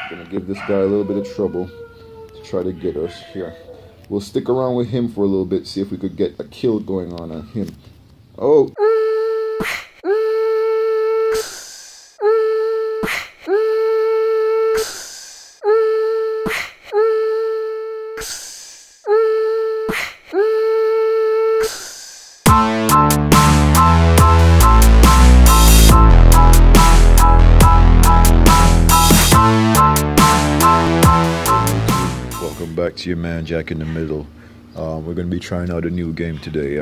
Gonna give this guy a little bit of trouble to try to get us here. We'll stick around with him for a little bit, see if we could get a kill going on him. Oh! Back to your man Jackinthemiddle. We're going to be trying out a new game today.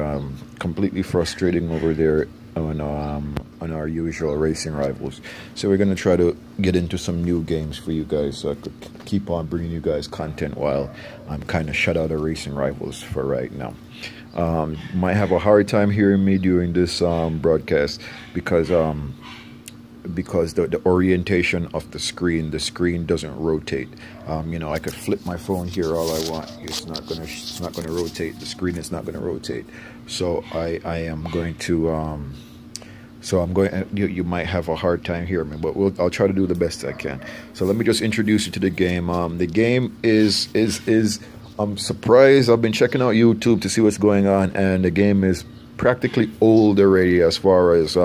Completely frustrating over there on our usual racing rivals. So we're going to try to get into some new games for you guys, so I could keep on bringing you guys content while I'm kind of shut out of racing rivals for right now. Might have a hard time hearing me during this broadcast because the orientation of the screen doesn't rotate. You know, I could flip my phone here all I want. It's not gonna rotate. The screen is not gonna rotate. So I am going to you might have a hard time hearing me, but I'll try to do the best I can. So let me just introduce you to the game. The game is I'm surprised. I've been checking out YouTube to see what's going on, and the game is practically old already, as far as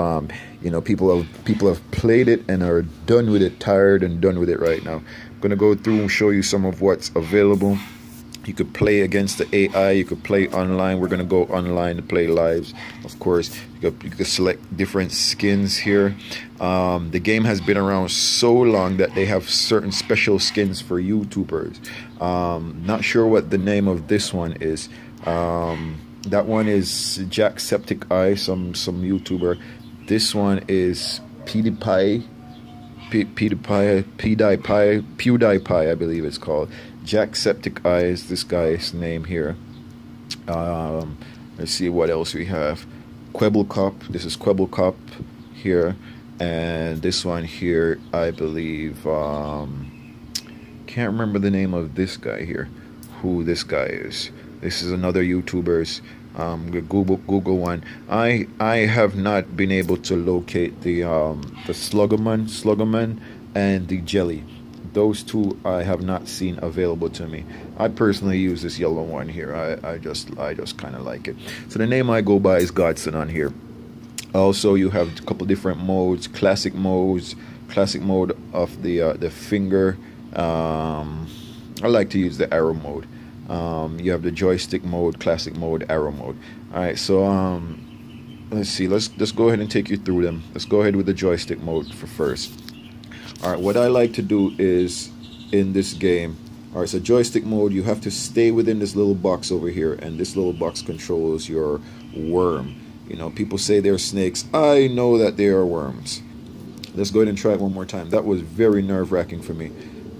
you know, people have played it and are done with it, tired and done with it right now. I'm gonna go through and show you some of what's available. You could play against the AI, you could play online. We're gonna go online to play lives, of course. You could select different skins here. The game has been around so long that they have certain special skins for YouTubers. Not sure what the name of this one is. That one is Jacksepticeye, some YouTuber. This one is PewDiePie, I believe it's called. Jacksepticeye is this guy's name here. Let's see what else we have. Kwebbelkop, this is Kwebbelkop here. And this one here, I believe, can't remember the name of this guy here, who this guy is. This is another YouTuber's Google one. I have not been able to locate the Sluggerman and the Jelly. Those two I have not seen available to me. I personally use this yellow one here. I just kind of like it. So the name I go by is Godson on here. Also, you have a couple different modes. Classic mode of the finger. I like to use the arrow mode. You have the joystick mode, classic mode, arrow mode. Alright, so let's see, let's go ahead and take you through them. Let's go ahead with the joystick mode for first. Alright, what I like to do is, in this game, alright, so joystick mode, you have to stay within this little box over here, and this little box controls your worm. You know, people say they're snakes. I know that they are worms. Let's go ahead and try it one more time. That was very nerve-wracking for me,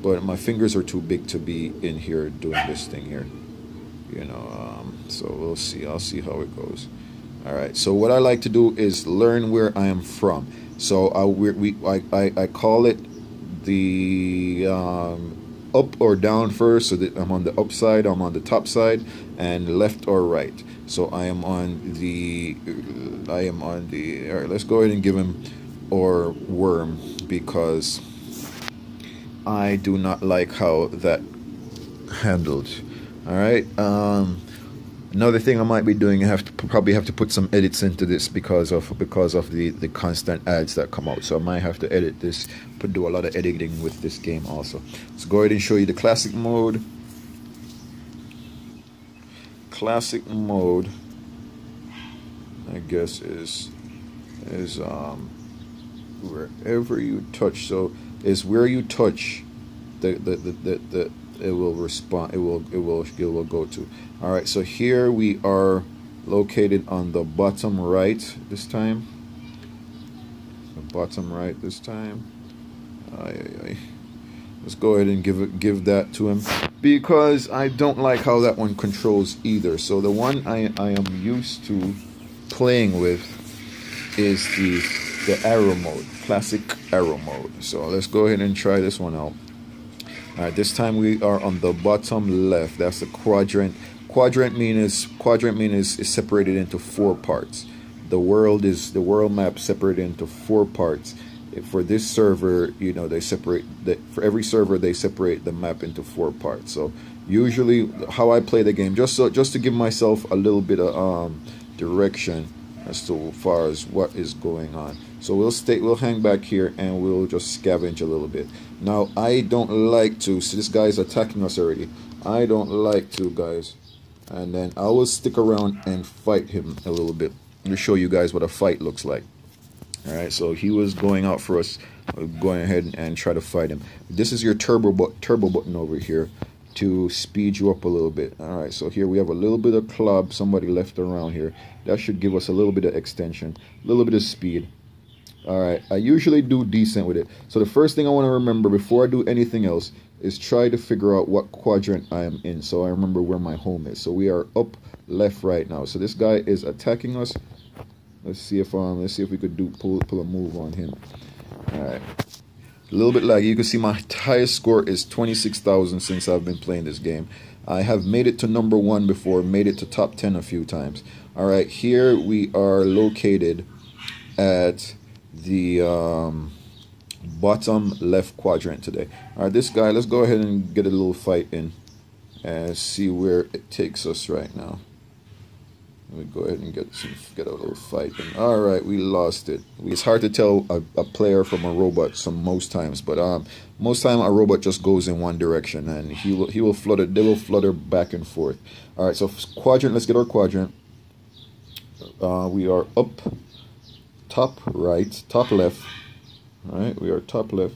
but my fingers are too big to be in here doing this thing here. You know, so we'll see. I'll see how it goes. All right. So what I like to do is learn where I am from. So I call it the up or down first, so that I'm on the up side, I'm on the top side, and left or right. So I am on the all right, let's go ahead and give him or worm, because I do not like how that handled. All right. Another thing I might be doing, I probably have to put some edits into this because of the constant ads that come out. So I might have to edit this, do a lot of editing with this game also. Let's go ahead and show you the classic mode. Classic mode, I guess, is wherever you touch. So is where you touch, it will respond. It will go to. All right. So here we are located on the bottom right this time. The bottom right this time. Let's go ahead and give that to him, because I don't like how that one controls either. So the one I am used to playing with is the arrow mode, classic arrow mode. So let's go ahead and try this one out. All right, this time we are on the bottom left. That's the quadrant. Quadrant means is separated into 4 parts. The world map separated into 4 parts. for this server, you know, they separate for every server they separate the map into 4 parts. So usually how I play the game, just to give myself a little bit of direction as to far as what is going on. So we'll hang back here and we'll just scavenge a little bit. Now I don't like to, so this guy's attacking us already. I don't like to, guys, and then I will stick around and fight him a little bit. Let me show you guys what a fight looks like. Alright, so he was going out for us, going ahead and try to fight him. This is your turbo button over here to speed you up a little bit. Alright, so here we have a little bit of club somebody left around here. That should give us a little bit of extension, a little bit of speed. Alright, I usually do decent with it. So the first thing I want to remember before I do anything else is try to figure out what quadrant I am in, so I remember where my home is. So we are up left right now. So this guy is attacking us. Let's see if we could pull a move on him. All right, a little bit laggy. You can see my highest score is 26,000 since I've been playing this game. I have made it to number 1 before, made it to top 10 a few times. All right, here we are located at the bottom left quadrant today. All right, this guy, let's go ahead and get a little fight in and see where it takes us right now. Let me go ahead and get a little fight in. All right, we lost it. It's hard to tell a player from a robot most times, but most time a robot just goes in one direction and he will flutter. They will flutter back and forth. All right, so quadrant. Let's get our quadrant. We are up, top right, top left. All right, we are top left.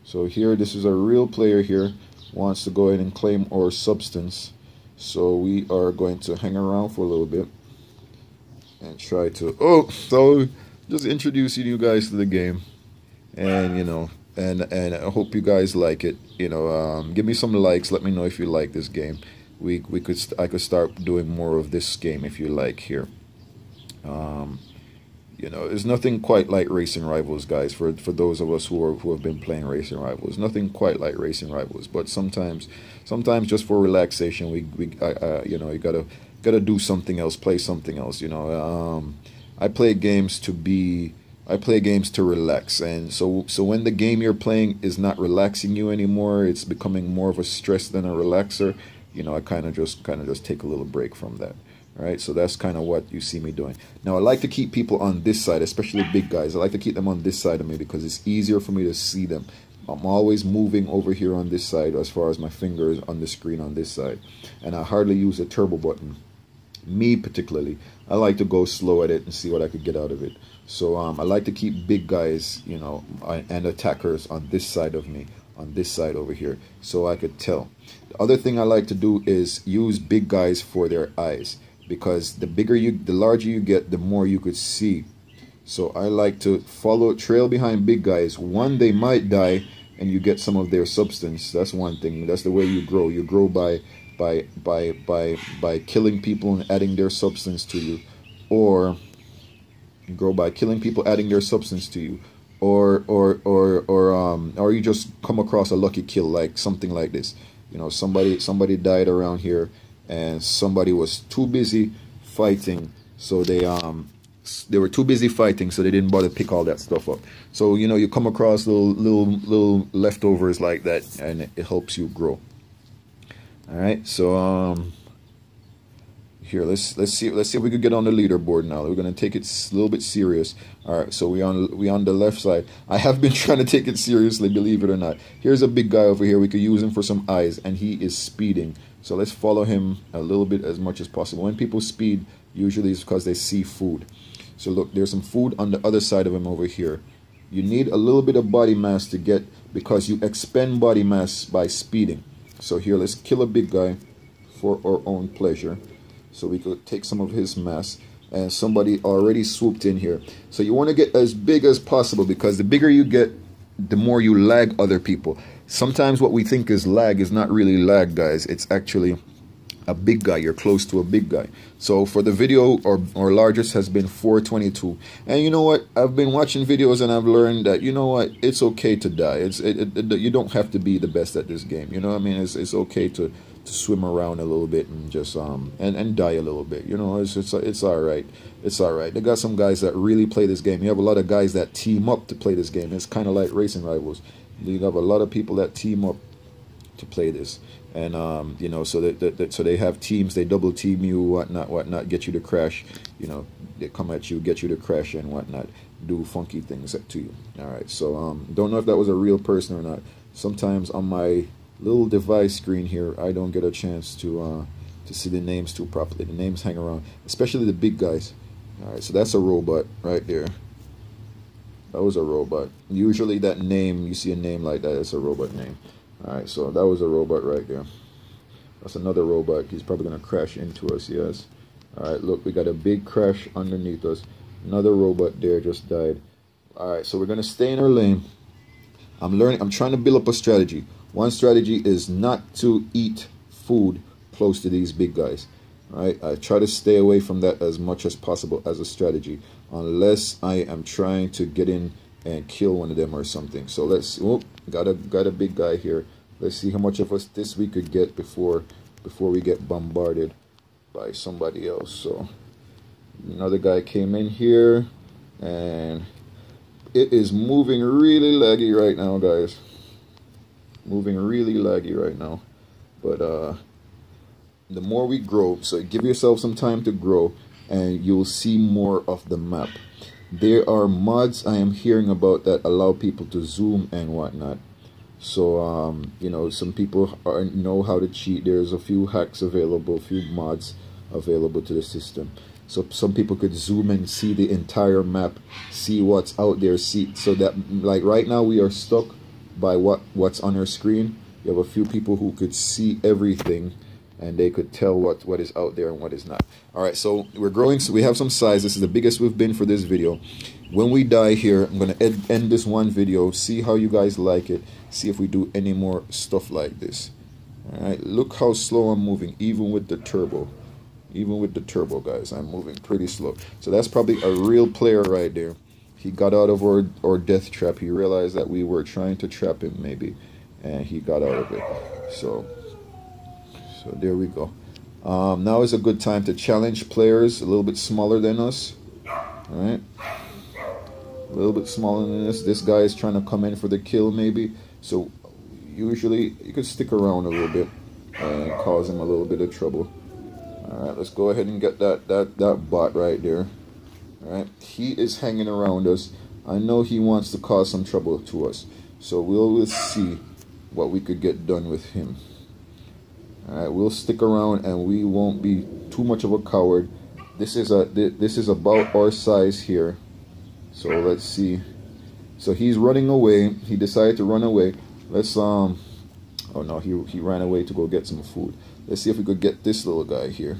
So here, this is a real player here, wants to go ahead and claim our substance. So we are going to hang around for a little bit and try to, so just introducing you guys to the game, and you know, and I hope you guys like it. You know, give me some likes. Let me know if you like this game. I could start doing more of this game if you like here. You know, there's nothing quite like Racing Rivals, guys. For those of us who have been playing Racing Rivals, nothing quite like Racing Rivals. But sometimes just for relaxation, you know, you gotta do something else, play something else. You know, I play games to relax, and so when the game you're playing is not relaxing you anymore, it's becoming more of a stress than a relaxer. You know, I kind of just take a little break from that. Right, so that's kind of what you see me doing. Now, I like to keep people on this side, especially big guys. I like to keep them on this side of me because it's easier for me to see them. I'm always moving over here on this side as far as my fingers on the screen on this side. And I hardly use a turbo button. Me particularly, I like to go slow at it and see what I could get out of it. So I like to keep big guys, you know, and attackers on this side of me, on this side over here, so I could tell. The other thing I like to do is use big guys for their eyes, because the larger you get, the more you could see. So I like to trail behind big guys. One, they might die and you get some of their substance. That's one thing. That's the way you grow. You grow by killing people and adding their substance to you, or you grow by killing people, adding their substance to you, or you just come across a lucky kill, like something like this. You know, somebody died around here, and somebody was too busy fighting, so they were too busy fighting, so they didn't bother to pick all that stuff up. So you know, you come across little leftovers like that, and it helps you grow. All right, so here, let's see if we could get on the leaderboard now. We're gonna take it a little bit serious. All right, so we on the left side. I have been trying to take it seriously, believe it or not. Here's a big guy over here. We could use him for some eyes, and he is speeding. So let's follow him a little bit as much as possible. When people speed, usually it's because they see food. So look, there's some food on the other side of him over here. You need a little bit of body mass to get, because you expend body mass by speeding. So here, let's kill a big guy for our own pleasure, so we could take some of his mass. And somebody already swooped in here. So you want to get as big as possible, because the bigger you get, the more you lag other people. Sometimes what we think is lag is not really lag, guys. It's actually a big guy. You're close to a big guy. So for the video, our largest has been 422. And you know what? I've been watching videos and I've learned that, you know what? It's okay to die. You don't have to be the best at this game. You know what I mean? It's okay to swim around a little bit and just and die a little bit. You know, it's all right. It's all right. They got some guys that really play this game. You have a lot of guys that team up to play this game. It's kind of like Racing Rivals. You have a lot of people that team up to play this, and you know, so so they have teams, they double team you, whatnot, get you to crash. You know, they come at you, get you to crash and whatnot, do funky things to you. All right, so don't know if that was a real person or not. Sometimes on my little device screen here, I don't get a chance to see the names too properly. The names hang around, especially the big guys. All right, so that's a robot right there. That was a robot. Usually that name, you see a name like that, it's a robot name. Alright, so that was a robot right there. That's another robot. He's probably going to crash into us, yes. Alright, look, we got a big crash underneath us. Another robot there just died. Alright, so we're going to stay in our lane. I'm trying to build up a strategy. One strategy is not to eat food close to these big guys. Alright, I try to stay away from that as much as possible as a strategy, unless I am trying to get in and kill one of them or something. So let's, oh, got a big guy here. Let's see how much of us this we could get before we get bombarded by somebody else. So another guy came in here, and it is moving really laggy right now, guys. Moving really laggy right now. But the more we grow, so give yourself some time to grow, and you'll see more of the map. There are mods I am hearing about that allow people to zoom and whatnot. So you know, some people know how to cheat. There's a few hacks available, a few mods available to the system. So some people could zoom and see the entire map, see what's out there, see, so that, like right now we are stuck by what's on our screen. You have a few people who could see everything, and they could tell what is out there and what is not. All right, so we're growing, so we have some size. This is the biggest we've been for this video. When we die here, I'm gonna end this one video, see how you guys like it, see if we do any more stuff like this. All right, look how slow I'm moving, even with the turbo. Even with the turbo, guys, I'm moving pretty slow. So that's probably a real player right there. He got out of our death trap. He realized that we were trying to trap him maybe, and he got out of it. So there we go. Now is a good time to challenge players a little bit smaller than us. Alright, a little bit smaller than this. This guy is trying to come in for the kill maybe. So usually you could stick around a little bit and cause him a little bit of trouble. Alright, let's go ahead and get that bot right there. Alright, he is hanging around us. I know he wants to cause some trouble to us. So we'll see what we could get done with him. Alright, we'll stick around and we won't be too much of a coward. This is about our size here. So let's see. So he's running away. He decided to run away. Let's oh no, he ran away to go get some food. Let's see if we could get this little guy here.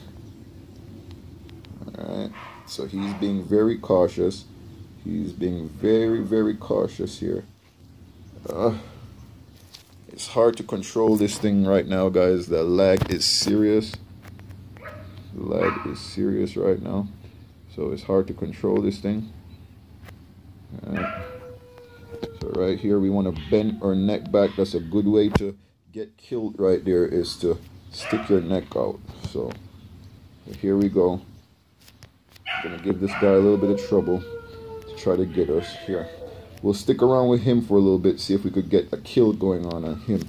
Alright, so he's being very cautious. He's being very, very cautious here. It's hard to control this thing right now, guys. The lag is serious. The lag is serious right now. So it's hard to control this thing. Alright. So right here, we want to bend our neck back. That's a good way to get killed right there, is to stick your neck out. So here we go. I'm gonna give this guy a little bit of trouble to try to get us here. We'll stick around with him for a little bit, see if we could get a kill going on him.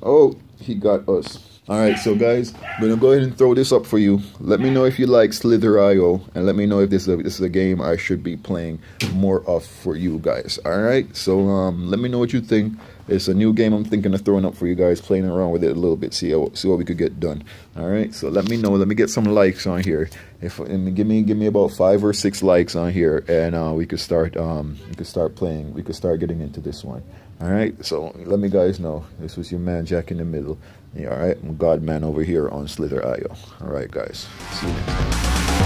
Oh, he got us. Alright, so guys, I'm going to go ahead and throw this up for you. Let me know if you like Slither.io, and let me know if this is a game I should be playing more of for you guys. Alright, so let me know what you think. It's a new game I'm thinking of throwing up for you guys, playing around with it a little bit, see what we could get done. Alright, so let me know. Let me get some likes on here. And give me about 5 or 6 likes on here, and we could start playing. We could start getting into this one. Alright, so let me guys know. This was your man Jackinthemiddle. Yeah, alright, I'm Godman over here on Slither.io. Alright guys, see you next time.